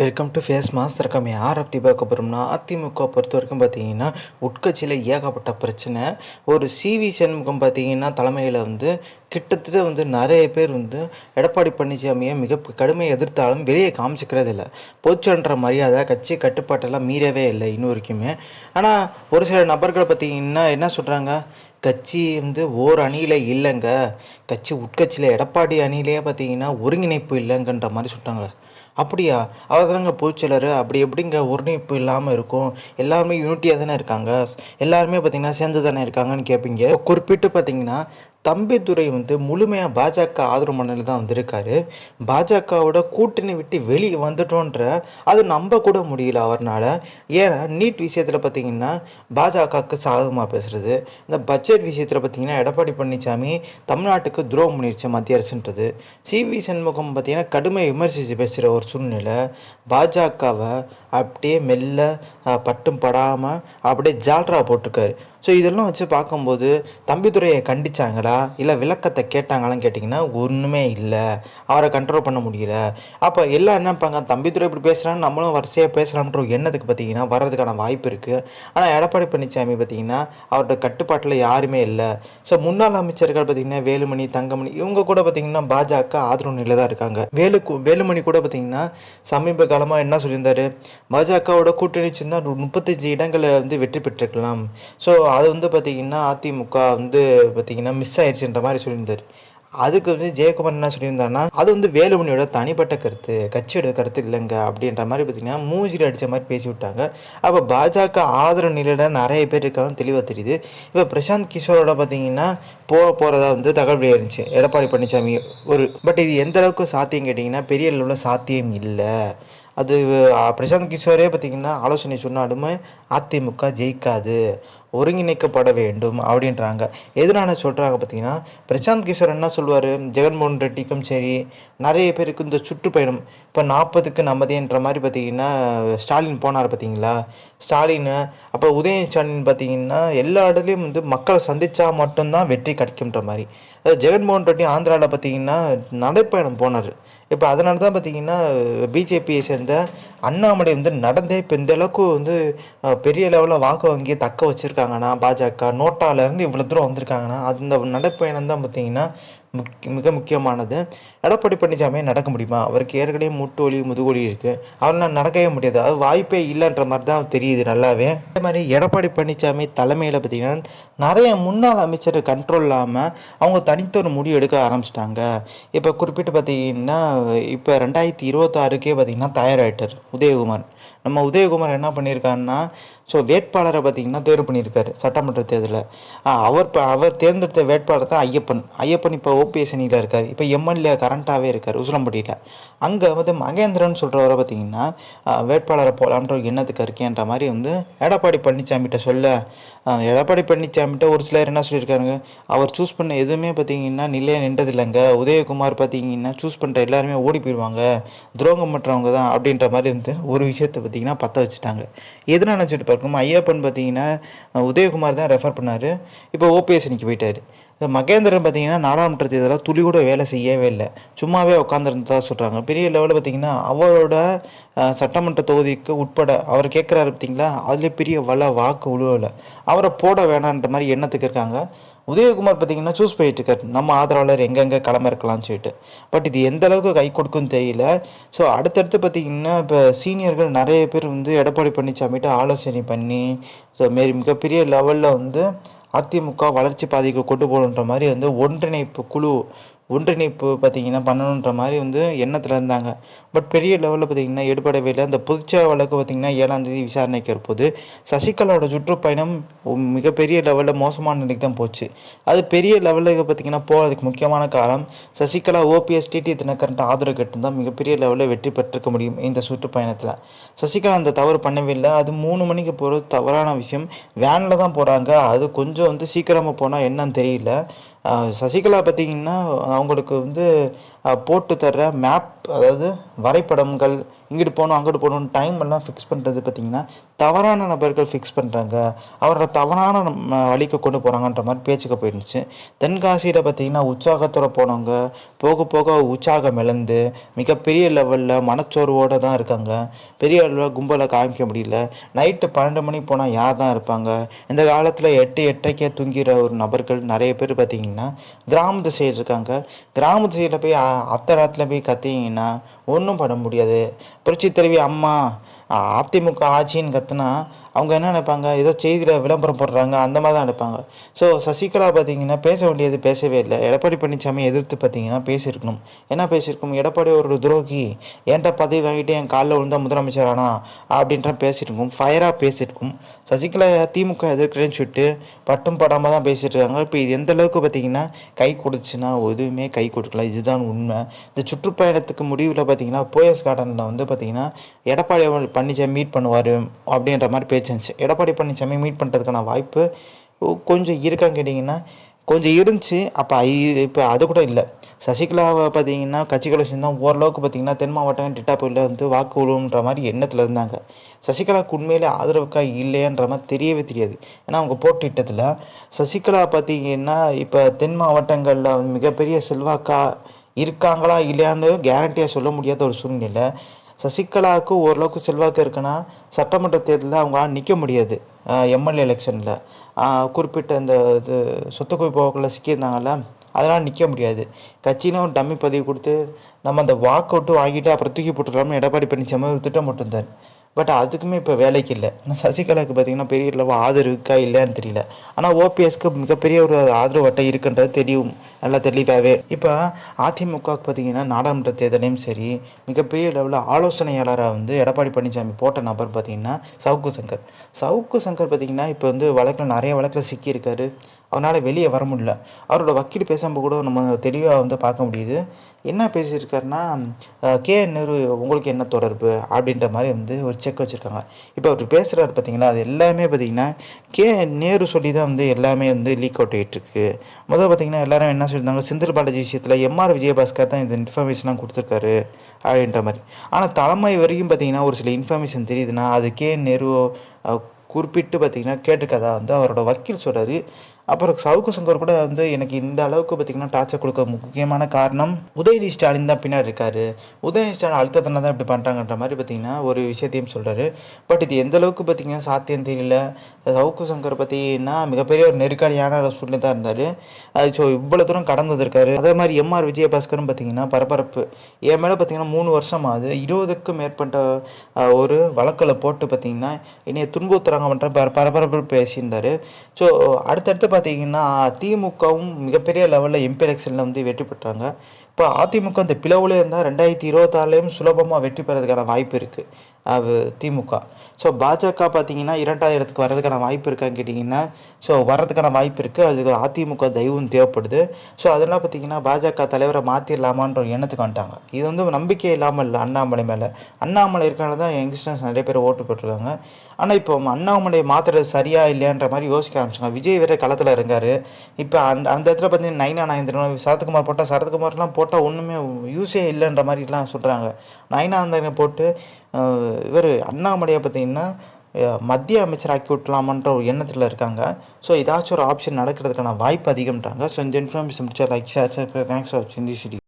Welcome to face mass தர்க்கம். யார் அப்படி பார்க்க போகிறோம்னா, அதிமுக பொறுத்த வரைக்கும் பார்த்தீங்கன்னா உட்கட்சியில் ஏகப்பட்ட பிரச்சனை. ஒரு சிவி சண்முகம் பார்த்தீங்கன்னா தலைமையில் கிட்டத்தட்ட நிறைய பேர் எடப்பாடி பழனிசாமியை மிக கடுமையை எதிர்த்தாலும் வெளியே காமிச்சிக்கிறது இல்லை. பொதுச்சென்ற மரியாதை கட்சி கட்டுப்பாட்டெல்லாம் மீறவே இல்லை இன்னும் வரைக்குமே. ஆனால் ஒரு சில நபர்கள் பார்த்தீங்கன்னா என்ன சொல்கிறாங்க, கட்சி ஓர் அணியில் இல்லைங்க, கட்சி உட்கட்சியில் எடப்பாடி அணியிலேயே பார்த்தீங்கன்னா ஒருங்கிணைப்பு இல்லைங்கன்ற மாதிரி சொல்கிறாங்க. அப்படியா? அவர் தானங்க பொதுச்செயலர், அப்படி எப்படிங்க ஒருங்கிணைப்பு இல்லாமல் இருக்கும்? எல்லாருமே யூனிட்டியாக தானே இருக்காங்க, எல்லாருமே பார்த்திங்கன்னா சேர்ந்து தானே இருக்காங்கன்னு கேட்பீங்க. குறிப்பிட்டு பார்த்திங்கன்னா தம்பிதுரை முழுமையாக பாஜக ஆதரவு மண்ணில் தான் வந்திருக்காரு. பாஜகவோட கூட்டணி விட்டு வெளியே வந்துட்டோன்ற அது நம்ப கூட முடியல அவர்னால். ஏன்னா நீட் விஷயத்தில் பார்த்திங்கன்னா பாஜகவுக்கு சாதகமாக பேசுகிறது, இந்த பட்ஜெட் விஷயத்தில் பார்த்திங்கன்னா எடப்பாடி பழனிசாமி தமிழ்நாட்டுக்கு துரோகம் பண்ணிருச்சு மத்திய அரசுன்றது. சிவி சண்முகம் பார்த்திங்கன்னா கடுமையை விமர்சித்து பேசுகிற ஒரு சூழ்நிலை. பாஜகவை அப்படியே மெல்ல பட்டும் படாமல் அப்படியே ஜால்ரா போட்டிருக்காரு. ஸோ இதெல்லாம் வச்சு பார்க்கும்போது தம்பிதுரையை கண்டிச்சாங்களா இல்லை விளக்கத்தை கேட்டாங்களான்னு கேட்டிங்கன்னா ஒன்றுமே இல்லை, அவரை கண்ட்ரோல் பண்ண முடியல. அப்போ எல்லாம் என்ன இருப்பாங்க, தம்பிதுரை இப்படி பேசுகிறான்னு நம்மளும் வரிசையாக பேசலாம்ன்ற ஒரு எண்ணத்துக்கு பார்த்திங்கன்னா வர்றதுக்கான வாய்ப்பு இருக்குது. ஆனால் எடப்பாடி பழனிசாமி பார்த்திங்கன்னா அவரோட கட்டுப்பாட்டில் யாருமே இல்லை. ஸோ முன்னாள் அமைச்சர்கள் பார்த்திங்கன்னா வேலுமணி, தங்கமணி இவங்க கூட பார்த்திங்கன்னா பாஜக ஆதரவு நிலையில் தான் இருக்காங்க. வேலுமணி கூட பார்த்திங்கன்னா சமீப காலமாக என்ன சொல்லியிருந்தார், பாஜகவோட கூட்டணி சேர்ந்தா 35 இடங்களை வெற்றி பெற்றிருக்கலாம். ஸோ அது பார்த்திங்கன்னா அதிமுக பார்த்திங்கன்னா மிஸ் ஆயிடுச்சுன்ற மாதிரி சொல்லியிருந்தார். அதுக்கு ஜெயக்குமார் என்ன சொல்லியிருந்தாருன்னா, அது வேலுமணியோட தனிப்பட்ட கருத்து, கட்சியோட கருத்து இல்லைங்க அப்படின்ற மாதிரி பார்த்திங்கன்னா மூஞ்சில் அடித்த மாதிரி பேசி விட்டாங்க. அப்போ பாஜக ஆதரவு நிலையில் நிறைய பேர் இருக்காங்கன்னு தெளிவாக தெரியுது. இப்போ பிரசாந்த் கிஷோரோட பார்த்திங்கன்னா போகிறதா தகவல் இருந்துச்சு எடப்பாடி பழனிசாமி பட் இது எந்த அளவுக்கு சாத்தியம் கேட்டிங்கன்னா பெரிய அளவில் சாத்தியம் இல்லை. அது பிரசாந்த் கிஷோரே பார்த்திங்கன்னா ஆலோசனை சொன்னாலுமே அதிமுக ஜெயிக்காது, ஒருங்கிணைக்கப்பட வேண்டும் அப்படின்றாங்க. எதனால சொல்கிறாங்க பார்த்திங்கன்னா, பிரசாந்த் கிஷோர் என்ன சொல்லுவார், ஜெகன்மோகன் ரெட்டிக்கும் சரி நிறைய பேருக்கு இந்த சுற்றுப்பயணம் இப்போ 40க்கு நம்மதேன்ற மாதிரி பார்த்திங்கன்னா ஸ்டாலின் போனார் பார்த்திங்களா, ஸ்டாலின் அப்போ உதயநிதி பார்த்திங்கன்னா எல்லா இடத்துலையும் மக்களை சந்தித்தா மட்டும்தான் வெற்றி கிடைக்கும்ன்ற மாதிரி. ஜெகன்மோகன் ரெட்டி ஆந்திராவில் பார்த்திங்கன்னா நடைப்பயணம் போனார். இப்போ அதனால தான் பார்த்திங்கன்னா பிஜேபியை சேர்ந்த அண்ணாமலை நடந்தே இப்போ இந்த அளவுக்கு பெரிய லெவலில் வாக்கு வங்கியை தக்க வச்சுருக்காங்கன்னா, பாஜக நோட்டாலேருந்து இவ்வளோ தூரம் வந்திருக்காங்கன்னா அந்த நடைப்பயணம் தான் பார்த்திங்கன்னா மிக முக்கியமானது. எடப்பாடி பழனிசாமி நடக்க முடியுமா? அவருக்கு ஏற்கனவே மூட்டு வலி முதுகுவலி இருக்குது, அவரால் நடக்கவே முடியாது, அது வாய்ப்பே இல்லைன்ற மாதிரி தான் தெரியுது நல்லாவே. அதே மாதிரி எடப்பாடி பழனிசாமி தலைமையில் பார்த்திங்கன்னா நிறைய முன்னாள் அமைச்சர் கண்ட்ரோல் இல்லாமல் அவங்க தனித்த ஒரு முடிவு எடுக்க ஆரம்பிச்சிட்டாங்க. இப்போ குறிப்பிட்டு பார்த்திங்கன்னா இப்போ 2026க்கே பார்த்திங்கன்னா தயாராகிட்டார் உதயகுமார். நம்ம உதயகுமார் என்ன பண்ணியிருக்காருன்னா, ஸோ வேட்பாளரை பார்த்திங்கன்னா தேர்வு பண்ணியிருக்காரு சட்டமன்ற தேர்தலில். அவர் தேர்ந்தெடுத்த வேட்பாளர் தான் ஐயப்பன் இப்போ ஓபிஎஸ் அணியில் இருக்கார். இப்போ எம்எல்ஏ கரண்ட்டாகவே இருக்கார் உசிலம்பட்டியில். அங்கே மகேந்திரன் சொல்கிறவரை பார்த்திங்கன்னா வேட்பாளரை போகலான்ற ஒரு எண்ணத்துக்கு இருக்கேன்ற மாதிரி எடப்பாடி பழனிசாமிகிட்ட சொல்ல, எடப்பாடி பழனிசாமிகிட்ட ஒரு சிலர் என்ன சொல்லியிருக்காங்க, அவர் சூஸ் பண்ண எதுவுமே பார்த்திங்கன்னா நிலையாக நின்றதில்லைங்க, உதயகுமார் பார்த்திங்கன்னா சூஸ் பண்ணுற எல்லாருமே ஓடி போயிடுவாங்க, துரோகம் பண்ணுறவங்க தான் அப்படின்ற மாதிரி ஒரு விஷயத்தை பார்த்திங்கன்னா பற்ற வச்சுட்டாங்க. எதுனா நினச்சிட்டு பார்க்கணும், ஐயப்பன் பார்த்திங்கன்னா உதயகுமார் தான் ரெஃபர் பண்ணார், இப்போ ஓபிஎஸ் அணிக்கு போயிட்டார். மகேந்திரன் பார்த்திங்கன்னா நாடாளுமன்ற தேர்தலில் துளி கூட வேலை செய்யவே இல்லை, சும்மாவே உட்காந்துருந்ததா சொல்கிறாங்க. பெரிய லெவலில் பார்த்திங்கன்னா அவரோட சட்டமன்ற தொகுதிக்கு உட்பட அவர் கேட்குறாரு பார்த்திங்களா, அதில் பெரிய வாக்கு உழுவலை, அவரை போட வேணான்ற மாதிரி எண்ணத்துக்கு இருக்காங்க. உதயகுமார் பார்த்திங்கன்னா சூஸ் பண்ணிட்டுருக்காரு, நம்ம ஆதரவாளர் எங்கெங்கே கிளம்ப இருக்கலாம்னு சொல்லிட்டு. பட் இது எந்த அளவுக்கு கை கொடுக்குன்னு தெரியல. ஸோ அடுத்தடுத்து பார்த்திங்கன்னா இப்போ சீனியர்கள் நிறைய பேர் எடப்பாடி பழனிசாமிகிட்ட ஆலோசனை பண்ணி ஸோ மிகப்பெரிய லெவலில் அதிமுக வளர்ச்சி பாதைக்கு கொண்டு போகணுன்ற மாதிரி ஒன்றிணைப்பு பார்த்திங்கன்னா பண்ணணுன்ற மாதிரி எண்ணத்தில் இருந்தாங்க. பட் பெரிய லெவலில் பார்த்திங்கன்னா எடுபடவே இல்லை. அந்த பொதுச்சேவை வழக்கு பார்த்திங்கன்னா 7ஆம் தேதி விசாரணைக்கு இருப்போது. சசிகலாவோட சுற்றுப்பயணம் மிகப்பெரிய லெவலில் மோசமான நிலைக்கு தான் போச்சு. அது பெரிய லெவலுக்கு பார்த்திங்கன்னா போகிறதுக்கு முக்கியமான காரணம் சசிகலா ஓபிஎஸ் டிடி தினகரன் ஆதரவு கேட்டு தான் மிகப்பெரிய லெவலில் வெற்றி பெற்றிருக்க முடியும் இந்த சுற்றுப்பயணத்தில். சசிகலா அந்த தவறு பண்ணவே இல்லை. அது 3 மணிக்கு போகிறது தவறான விஷயம். வேனில் தான் போகிறாங்க, அது கொஞ்சம் சீக்கிரமாக போனால் என்னன்னு தெரியல. சசிகலா பார்த்திங்கன்னா அவங்களுக்கு போட்டு தர்ற மேப், அதாவது வரைபடங்கள் இங்கிட்டு போகணும் அங்கிட்டு போகணும்னு டைம் எல்லாம் ஃபிக்ஸ் பண்ணுறது பார்த்திங்கன்னா தவறான நபர்கள் ஃபிக்ஸ் பண்ணுறாங்க, அவரை தவறான வழிக்கு கொண்டு போகிறாங்கன்ற மாதிரி பேச்சுக்கு போயிருந்துச்சு. தென்காசியில் பார்த்திங்கன்னா உற்சாகத்தோடு போனவங்க போக போக உற்சாகம் இழந்து மிகப்பெரிய லெவலில் மனச்சோர்வோடு தான் இருக்காங்க. பெரிய அளவில் கும்பலை காமிக்க முடியல. நைட்டு 12 மணி போனால் யார் தான் இருப்பாங்க? இந்த காலத்தில் 8-8:30 தூங்கிற ஒரு நபர்கள் நிறைய பேர் பார்த்திங்கன்னா கிராமத்து சைடு இருக்காங்க. கிராமத்து சைடில் போய் அத்தை ராத்தில் போய் கத்திங்கன்னா ஒன்றும் பண்ண முடியாது. புரட்சி தலைவி அம்மா அதிமுக ஆட்சின்னு கத்துனா அவங்க என்ன நினைப்பாங்க, ஏதோ செய்தியில் விளம்பரம் போடுறாங்க அந்த மாதிரி தான் நினைப்பாங்க. ஸோ சசிகலா பார்த்திங்கன்னா பேச வேண்டியது பேசவே இல்லை. எடப்பாடி பழனிசாமி எதிர்த்து பார்த்திங்கன்னா பேசியிருக்கணும். என்ன பேசியிருக்கணும், எடப்பாடி ஒரு துரோகி, என்கிட்ட பதவி வாங்கிட்டு என் காலில் விழுந்தா முதலமைச்சர் ஆனா அப்படின்ற பேசியிருக்கும், ஃபயராக பேசியிருக்கும். சசிகலா திமுக எதிர்க்கிறேன்னு சொல்லிட்டு பட்டும் படாமல் தான் பேசிகிட்டு இருக்காங்க. இப்போ இது எந்த அளவுக்கு பார்த்திங்கன்னா கை கொடுச்சுன்னா எதுவுமே கை கொடுக்கல, இதுதான் உண்மை. இந்த சுற்றுப்பயணத்துக்கு முடிவில் பார்த்திங்கன்னா போயஸ் கார்டனில் வந்து பார்த்திங்கன்னா எடப்பாடி பழனிசாமி மீட் பண்ணுவார் அப்படின்ற மாதிரி பேச்சுருந்துச்சு. எடப்பாடி பழனிசாமி மீட் பண்ணுறதுக்கான வாய்ப்பு கொஞ்சம் இருக்கான்னு கேட்டிங்கன்னா கொஞ்சம் இருந்துச்சு. அப்போ இப்போ அது கூட இல்லை. சசிகலாவை பார்த்திங்கன்னா கட்சிகளை சேர்ந்தால் ஓரளவுக்கு பார்த்திங்கன்னா தென் மாவட்டம் டிட்டாப்பூரில் வந்து வாக்கு விழுன்ற மாதிரி எண்ணத்தில் இருந்தாங்க. சசிகலாவுக்கு உண்மையிலே ஆதரவுக்கா இல்லையன்ற மாதிரி தெரியவே தெரியாது. ஏன்னா அவங்க போட்டிட்டதில் சசிகலா பார்த்திங்கன்னா இப்போ தென் மாவட்டங்களில் மிகப்பெரிய செல்வாக்கா இருக்காங்களா இல்லையான்னு கேரண்டியாக சொல்ல முடியாத ஒரு சூழ்நிலை. சசிகலாவுக்கு ஓரளவுக்கு செல்வாக்கு இருக்குன்னா சட்டமன்ற தேர்தலில் அவங்களால நிற்க முடியாது. எம்எல்ஏ எலெக்ஷனில் குறிப்பிட்ட இந்த இது சொத்து குவிப்புகளில் சிக்கியிருந்தாங்கல்ல, அதனால் நிற்க முடியாது. கட்சின்னு ஒரு டம்மி பதவி கொடுத்து நம்ம அந்த வாக் அவுட்டு வாங்கிட்டு அப்புறம் தூக்கி போட்டுடலாம்னு எடப்பாடி பழனிசாமி திட்டம் போட்டிருந்தார். பட் அதுக்குமே இப்போ வேலைக்கு இல்லை. ஆனால் சசிகலாவுக்கு பார்த்திங்கன்னா பெரிய அளவு ஆதரவு இருக்கா இல்லையான்னு தெரியல. ஆனால் ஓபிஎஸ்க்கு மிகப்பெரிய ஒரு ஆதரவு அட்டை இருக்குன்றது தெரியும் நல்லா தெளிவாகவே. இப்போ அதிமுகவுக்கு பார்த்திங்கன்னா நாடாளுமன்ற தேர்தலையும் சரி மிகப்பெரிய லெவலில் ஆலோசனையாளராக வந்து எடப்பாடி பழனிசாமி போட்ட நபர் பார்த்திங்கன்னா சவுக்கு சங்கர் பார்த்திங்கன்னா இப்போ வந்து நிறைய வழக்கில் சிக்கியிருக்காரு. அவனால் வெளியே வர முடியல. அவரோட வக்கீல் பேசும்போது கூட நம்ம தெளிவாக வந்து பார்க்க முடியுது. என்ன பேசியிருக்காருன்னா, நேரு உங்களுக்கு என்ன தொடர்பு அப்படின்ற மாதிரி வந்து ஒரு செக் வச்சுருக்காங்க. இப்போ அவர் பேசுகிறாரு பார்த்திங்களா, அது எல்லாமே பார்த்திங்கன்னா நேரு சொல்லி தான் வந்து எல்லாமே வந்து லீக் அவுட் ஆகிட்டுருக்கு. முதல்ல பார்த்திங்கன்னா எல்லாரும் என்ன சொல்லியிருந்தாங்க, செந்தில் பாலாஜி விஷயத்தில் எம்ஆர் விஜயபாஸ்கர் தான் இந்த இன்ஃபர்மேஷன்லாம் கொடுத்துருக்காரு அப்படின்ற மாதிரி. ஆனால் தலைமை வரைக்கும் பார்த்திங்கன்னா ஒரு சில இன்ஃபர்மேஷன் தெரியுதுன்னா அது நேரு குறிப்பிட்டு பார்த்திங்கன்னா கேட்டுக்கதா வந்து அவரோட வக்கீல் சொல்கிறாரு. அப்புறம் சவுக்கு சங்கர் கூட வந்து எனக்கு இந்த அளவுக்கு பார்த்திங்கன்னா டார்ச்சர் கொடுக்க முக்கியமான காரணம் உதயநிதி ஸ்டாலின் தான் பின்னாடி இருக்கார், உதயநிதி ஸ்டாலின் அழுத்தத்தினால தான் இப்படி பண்ணுறாங்கன்ற மாதிரி பார்த்திங்கன்னா ஒரு விஷயத்தையும் சொல்கிறாரு. பட் இது எந்த அளவுக்கு பார்த்திங்கன்னா சாத்தியம் தெரியல. சவுக்கு சங்கர் பார்த்திங்கன்னா மிகப்பெரிய ஒரு நெருக்கடியான சூழ்நிலை தான் இருந்தார். ஸோ இவ்வளோ தூரம் கடந்து வந்திருக்காரு. அதே மாதிரி எம்ஆர் விஜயபாஸ்கரும் பார்த்திங்கன்னா பரபரப்பு என் மேலே பார்த்திங்கன்னா 3 வருஷமாகுது, 20க்கும் மேற்பட்ட ஒரு வழக்கில் போட்டு பார்த்திங்கன்னா என்னைய துன்புறுத்துறாங்க பண்ணுற பரபரப்பு பேசியிருந்தார். ஸோ அடுத்தடுத்து பார்த்திங்கன்னா திமுகவும் மிகப்பெரிய லெவலில் எம்பி எலெக்ஷனில் வந்து வெற்றி பெற்றாங்க. இப்போ அதிமுக இந்த பிளவுல இருந்தால் 2026 சுலபமாக வெற்றி பெறதுக்கான வாய்ப்பு இருக்குது திமுக. ஸோ பாஜக பார்த்திங்கன்னா 2வது இடத்துக்கு வர்றதுக்கான வாய்ப்பு இருக்கான்னு கேட்டிங்கன்னா வர்றதுக்கான வாய்ப்பு இருக்குது. அதுக்கு அதிமுக தயவும் தேவைப்படுது. ஸோ அதெல்லாம் பார்த்திங்கன்னா பாஜக தலைவரை மாற்றிடலாமான்ற எண்ணத்துக்கு வந்துட்டாங்க. இது வந்து நம்பிக்கை இல்லாமல் இல்லை அண்ணாமலை மேலே. அண்ணாமலை இருக்கிறனால தான் யங்ஸ்டர்ஸ் நிறைய பேர் ஓட்டு போட்டிருக்காங்க. ஆனால் இப்போ அண்ணாமலையை மாற்றுறது சரியா இல்லையான்ற மாதிரி யோசிக்க ஆரம்பிச்சாங்க. விஜய் வேறு களத்தில் இருக்கார். இப்போ அந்த இடத்துல பார்த்தீங்கன்னா நைனா நாயந்திரன் சரத்குமார் போட்டால் சரத்குமார்லாம் போட்டால் ஒன்றுமே யூஸே இல்லைன்ற மாதிரிலாம் சொல்கிறாங்க. நைனா நாயந்திரனை போட்டு இவர் அண்ணாமலையை பார்த்திங்கன்னா மத்திய அமைச்சர் ஆக்கி விட்டலாமன்ற ஒரு எண்ணத்தில் இருக்காங்க. ஸோ ஏதாச்சும் ஒரு ஆப்ஷன் நடக்கிறதுக்கான வாய்ப்பு அதிகம்ன்றாங்க. ஸோ இந்த இன்ஃபர்மேஷன் முடிச்சா லைக் ஷேர் தேங்க்ஸ் ஃபார் வாட்சிங் திஸ் வீடியோ.